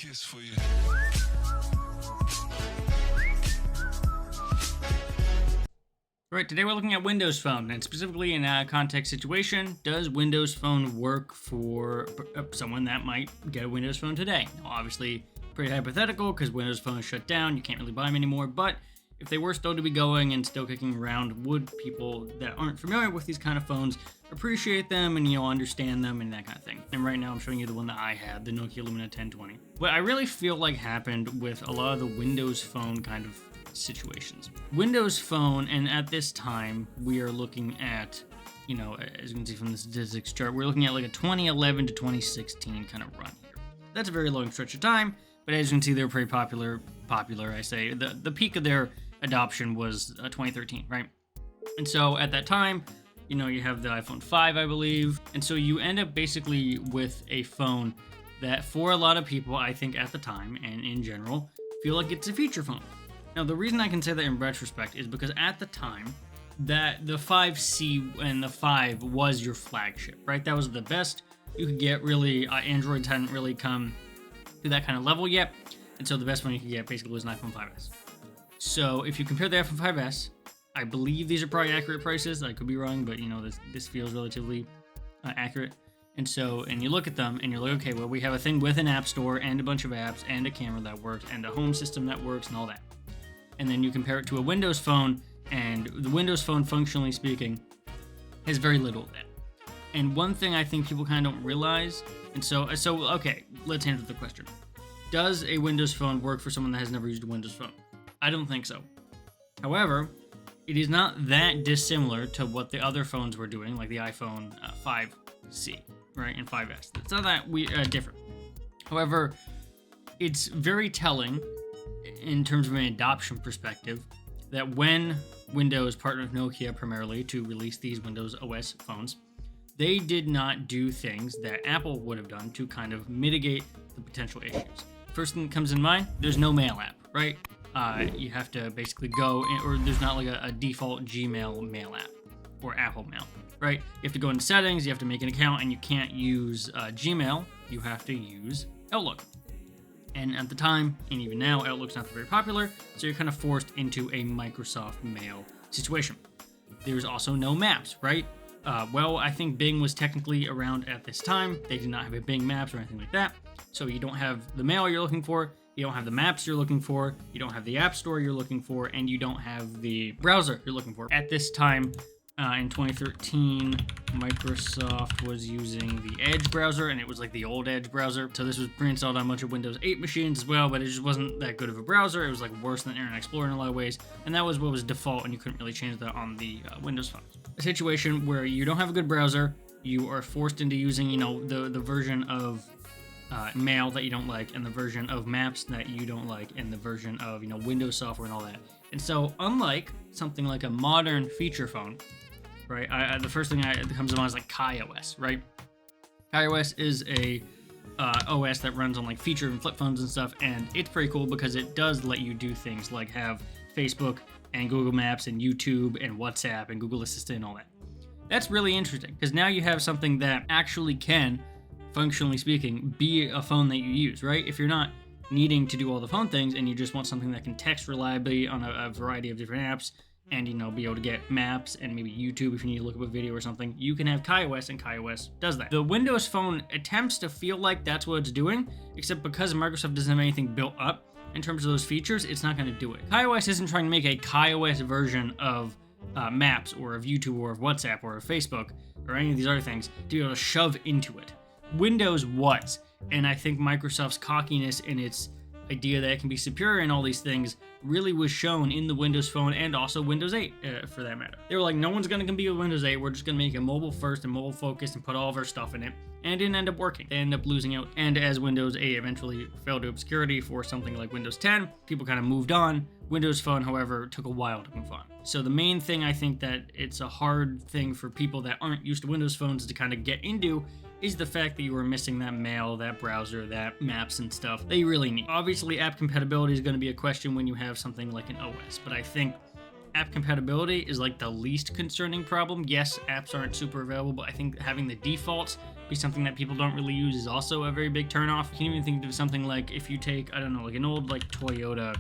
kiss for you. Right, today we're looking at Windows Phone, and specifically in a context situation, does Windows Phone work for someone that might get a Windows Phone today? Now, obviously, pretty hypothetical, because Windows Phone is shut down, you can't really buy them anymore, but if they were still to be going and still kicking around, would people that aren't familiar with these kind of phones appreciate them and, understand them and that kind of thing? And right now I'm showing you the one that I had, the Nokia Lumia 1020. What I really feel like happened with a lot of the Windows Phone kind of situations. Windows Phone, and at this time, we are looking at, as you can see from the statistics chart, we're looking at like a 2011 to 2016 kind of run here. That's a very long stretch of time, but as you can see, they're pretty popular, I say. The peak of their adoption was 2013, right? And so at that time, you have the iPhone 5, I believe. And so you end up basically with a phone that for a lot of people, I think at the time and in general, feel like it's a feature phone. Now, the reason I can say that in retrospect is because at the time, that the 5C and the 5 was your flagship, right? That was the best you could get, really. Androids hadn't really come to that kind of level yet. And so the best one you could get basically was an iPhone 5S. So if you compare the iPhone 5S, I believe these are probably accurate prices. I could be wrong, but this feels relatively accurate. And you look at them and you're like, okay, well, we have a thing with an app store and a bunch of apps and a camera that works and a home system that works and all that. And then you compare it to a Windows Phone, and the Windows Phone, functionally speaking, has very little of that. And one thing I think people kind of don't realize, okay, let's answer the question. Does a Windows Phone work for someone that has never used a Windows Phone? I don't think so. However, it is not that dissimilar to what the other phones were doing, like the iPhone 5C, right, and 5S. It's not that different. However, it's very telling in terms of an adoption perspective that when Windows partnered with Nokia primarily to release these Windows OS phones, they did not do things that Apple would have done to kind of mitigate the potential issues. First thing that comes in mind, there's no mail app, right? You have to basically go or there's not like a default Gmail mail app or Apple Mail, right? You have to go into settings, you have to make an account, and you can't use Gmail. You have to use Outlook. And at the time, and even now, Outlook's not very popular, so you're kind of forced into a Microsoft Mail situation. There's also no maps, right? I think Bing was technically around at this time. They did not have a Bing Maps or anything like that. So you don't have the mail you're looking for, you don't have the maps you're looking for, you don't have the app store you're looking for, and you don't have the browser you're looking for. At this time, in 2013, Microsoft was using the Edge browser, and it was like the old Edge browser. So this was pre-installed on a bunch of Windows 8 machines as well, but it just wasn't that good of a browser. It was like worse than Internet Explorer in a lot of ways, and that was what was default, and you couldn't really change that on the Windows phones. A situation where you don't have a good browser, you are forced into using, the version of Mail that you don't like, and the version of Maps that you don't like, and the version of, Windows software and all that. And so, unlike something like a modern feature phone, right? The first thing that comes to mind is like KaiOS, right? KaiOS is a OS that runs on like feature and flip phones and stuff, and it's pretty cool because it does let you do things like have Facebook and Google Maps and YouTube and WhatsApp and Google Assistant and all that. That's really interesting because now you have something that actually can, functionally speaking, be a phone that you use, right? If you're not needing to do all the phone things and you just want something that can text reliably on a variety of different apps, and be able to get maps and maybe YouTube if you need to look up a video or something, you can have KaiOS, and KaiOS does that. The Windows Phone attempts to feel like that's what it's doing, except because Microsoft doesn't have anything built up in terms of those features, it's not going to do it. KaiOS isn't trying to make a KaiOS version of Maps or of YouTube or of WhatsApp or of Facebook or any of these other things to be able to shove into it. Windows was, and I think Microsoft's cockiness in its idea that it can be superior in all these things really was shown in the Windows Phone and also Windows 8 for that matter. They were like, no one's going to compete with Windows 8, we're just going to make it mobile first and mobile focused and put all of our stuff in it, and it didn't end up working. They ended up losing out, and as Windows 8 eventually fell to obscurity for something like Windows 10, people kind of moved on. Windows Phone, however, took a while to move on. So the main thing I think that it's a hard thing for people that aren't used to Windows phones to kind of get into is the fact that you were missing that mail, that browser, that maps and stuff that you really need. Obviously, app compatibility is going to be a question when you have something like an OS, but I think app compatibility is like the least concerning problem. Yes, apps aren't super available, but I think having the defaults be something that people don't really use is also a very big turnoff. You can even think of something like if you take, I don't know, like an old like Toyota,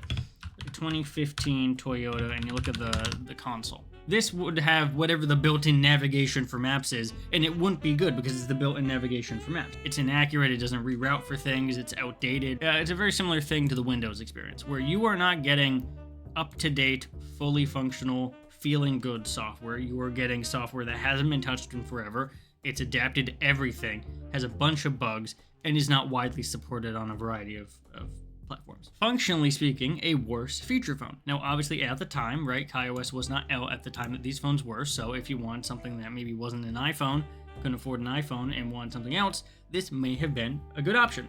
2015 Toyota, and you look at the console. This would have whatever the built-in navigation for maps is, and it wouldn't be good because it's the built-in navigation for maps. It's inaccurate, it doesn't reroute for things, it's outdated. It's a very similar thing to the Windows experience, where you are not getting up-to-date, fully functional, feeling good software. You are getting software that hasn't been touched in forever, it's adapted to everything, has a bunch of bugs, and is not widely supported on a variety of platforms. Functionally speaking, a worse feature phone. Now, obviously, at the time, right, KaiOS was not out at the time that these phones were, so if you want something that maybe wasn't an iPhone, couldn't afford an iPhone, and wanted something else, this may have been a good option.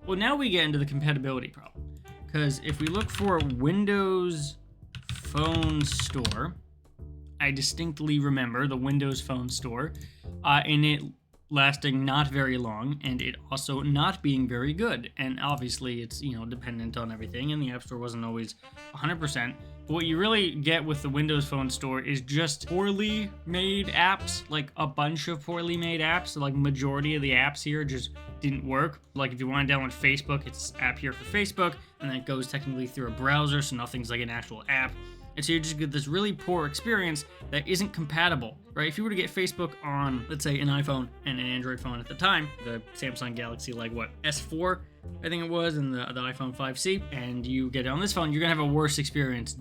Well, now we get into the compatibility problem, because if we look for Windows Phone Store, I distinctly remember the Windows Phone Store, and it lasting not very long, and it also not being very good. And obviously it's, dependent on everything, and the App Store wasn't always 100%. But what you really get with the Windows Phone Store is just poorly made apps, like a bunch of poorly made apps. So like majority of the apps here just didn't work. Like if you want to download Facebook, it's app here for Facebook, and then it goes technically through a browser, so nothing's like an actual app. And so you just get this really poor experience that isn't compatible, right? If you were to get Facebook on, let's say, an iPhone and an Android phone at the time, the Samsung Galaxy, S4, I think it was, and the iPhone 5C, and you get it on this phone, you're gonna have a worse experience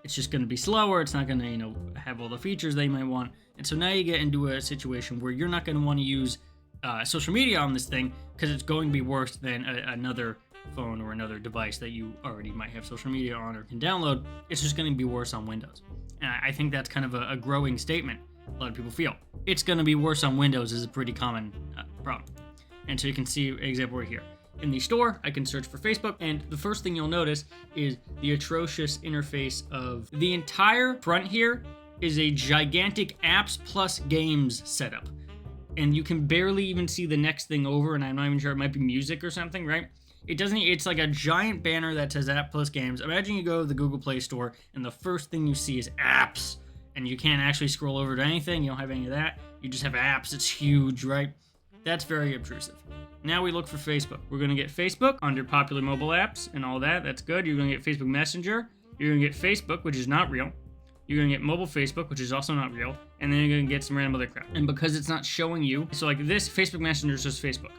it's just gonna be slower, it's not gonna, have all the features that you might want. And so now you get into a situation where you're not gonna wanna use social media on this thing because it's going to be worse than another phone or another device that you already might have social media on or can download. It's just going to be worse on Windows. And I think that's kind of a growing statement a lot of people feel. It's going to be worse on Windows is a pretty common problem. And so you can see an example right here. In the store, I can search for Facebook, and the first thing you'll notice is the atrocious interface of the entire front here is a gigantic apps plus games setup. And you can barely even see the next thing over, and I'm not even sure, it might be music or something, right? It's like a giant banner that says App Plus Games. Imagine you go to the Google Play Store and the first thing you see is apps, and you can't actually scroll over to anything. You don't have any of that. You just have apps. It's huge, right? That's very obtrusive. Now we look for Facebook. We're going to get Facebook under popular mobile apps and all that. That's good. You're going to get Facebook Messenger. You're going to get Facebook, which is not real. You're going to get mobile Facebook, which is also not real. And then you're going to get some random other crap. And because it's not showing you, so like this, Facebook Messenger is just Facebook.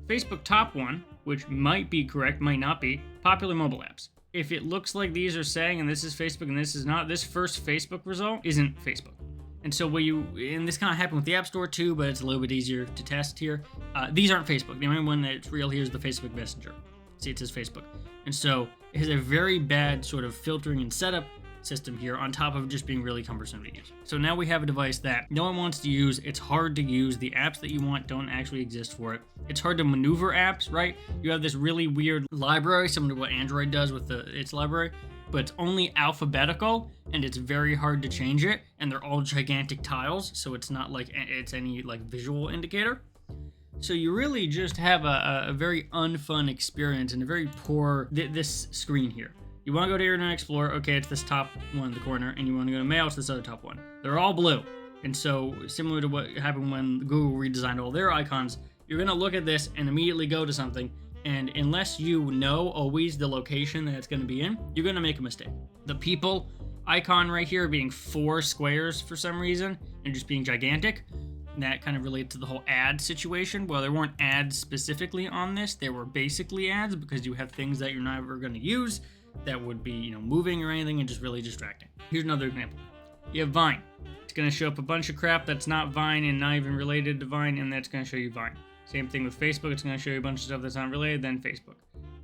Facebook top one, which might be correct, might not be, popular mobile apps. If it looks like these are saying, and this is Facebook and this is not, this first Facebook result isn't Facebook. And so and this kind of happened with the App Store too, but it's a little bit easier to test here. These aren't Facebook. The only one that's real here is the Facebook Messenger. See, it says Facebook. And so it has a very bad sort of filtering and setup system here on top of just being really cumbersome to use. So now we have a device that no one wants to use. It's hard to use. The apps that you want don't actually exist for it. It's hard to maneuver apps, right? You have this really weird library, similar to what Android does with its library, but it's only alphabetical and it's very hard to change it, and they're all gigantic tiles, so it's not like it's any like visual indicator. So you really just have a very unfun experience and a very poor this screen here. You want to go to Internet Explorer, okay, it's this top one in the corner, and you want to go to Mail, it's this other top one. They're all blue. And so, similar to what happened when Google redesigned all their icons, you're going to look at this and immediately go to something, and unless you know always the location that it's going to be in, you're going to make a mistake. The people icon right here being 4 squares for some reason, and just being gigantic, and that kind of relates to the whole ad situation. Well, there weren't ads specifically on this, there were basically ads, because you have things that you're never going to use, that would be, moving or anything and just really distracting. Here's another example. You have Vine. It's going to show up a bunch of crap that's not Vine and not even related to Vine, and that's going to show you Vine. Same thing with Facebook. It's going to show you a bunch of stuff that's not related, then Facebook.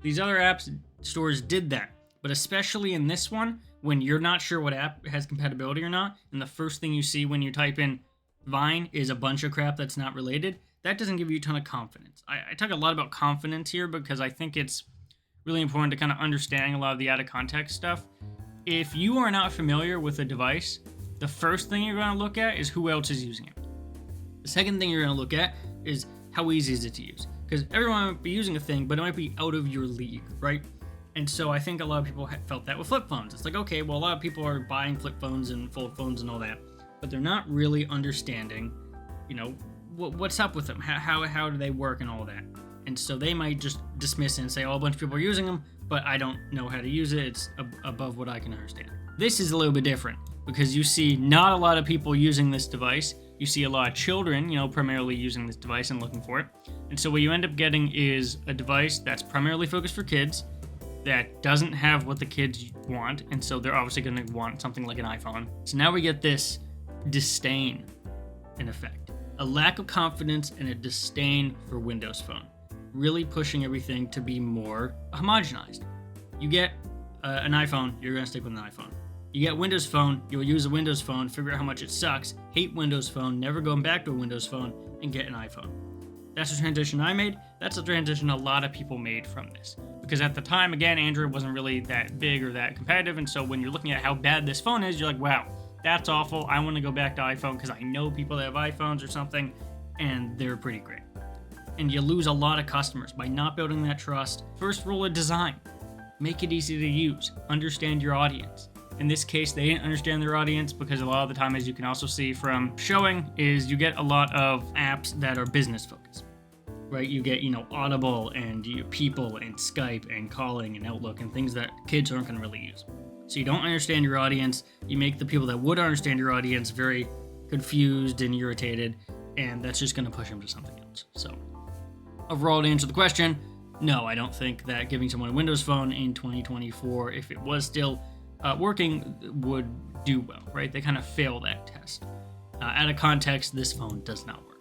These other apps stores did that, but especially in this one, when you're not sure what app has compatibility or not, and the first thing you see when you type in Vine is a bunch of crap that's not related, that doesn't give you a ton of confidence. I talk a lot about confidence here because I think it's really important to kind of understanding a lot of the out of context stuff. If you are not familiar with a device, the first thing you're going to look at is who else is using it. The second thing you're going to look at is how easy is it to use. Because everyone might be using a thing, but it might be out of your league, right? And so I think a lot of people felt that with flip phones. It's like, okay, well, a lot of people are buying flip phones and fold phones and all that, but they're not really understanding, what's up with them? How do they work and all that? And so they might just dismiss it and say, oh, a bunch of people are using them, but I don't know how to use it. It's above what I can understand. This is a little bit different because you see not a lot of people using this device. You see a lot of children, primarily using this device and looking for it. And so what you end up getting is a device that's primarily focused for kids that doesn't have what the kids want. And so they're obviously going to want something like an iPhone. So now we get this disdain in effect. A lack of confidence and a disdain for Windows Phone. Really pushing everything to be more homogenized. You get an iPhone, you're going to stick with an iPhone. You get Windows Phone, you'll use a Windows Phone, figure out how much it sucks, hate Windows Phone, never going back to a Windows Phone, and get an iPhone. That's the transition I made. That's the transition a lot of people made from this. Because at the time, again, Android wasn't really that big or that competitive, and so when you're looking at how bad this phone is, you're like, wow, that's awful. I want to go back to iPhone because I know people that have iPhones or something, and they're pretty great. And you lose a lot of customers by not building that trust. First rule of design, make it easy to use. Understand your audience. In this case, they didn't understand their audience because a lot of the time, as you can also see from showing, is you get a lot of apps that are business focused, right? You get, Audible and People and Skype and Calling and Outlook and things that kids aren't going to really use. So you don't understand your audience. You make the people that would understand your audience very confused and irritated, and that's just going to push them to something else. So overall, to answer the question, no, I don't think that giving someone a Windows Phone in 2024, if it was still working, would do well, right? They kind of fail that test. Out of context, this phone does not work.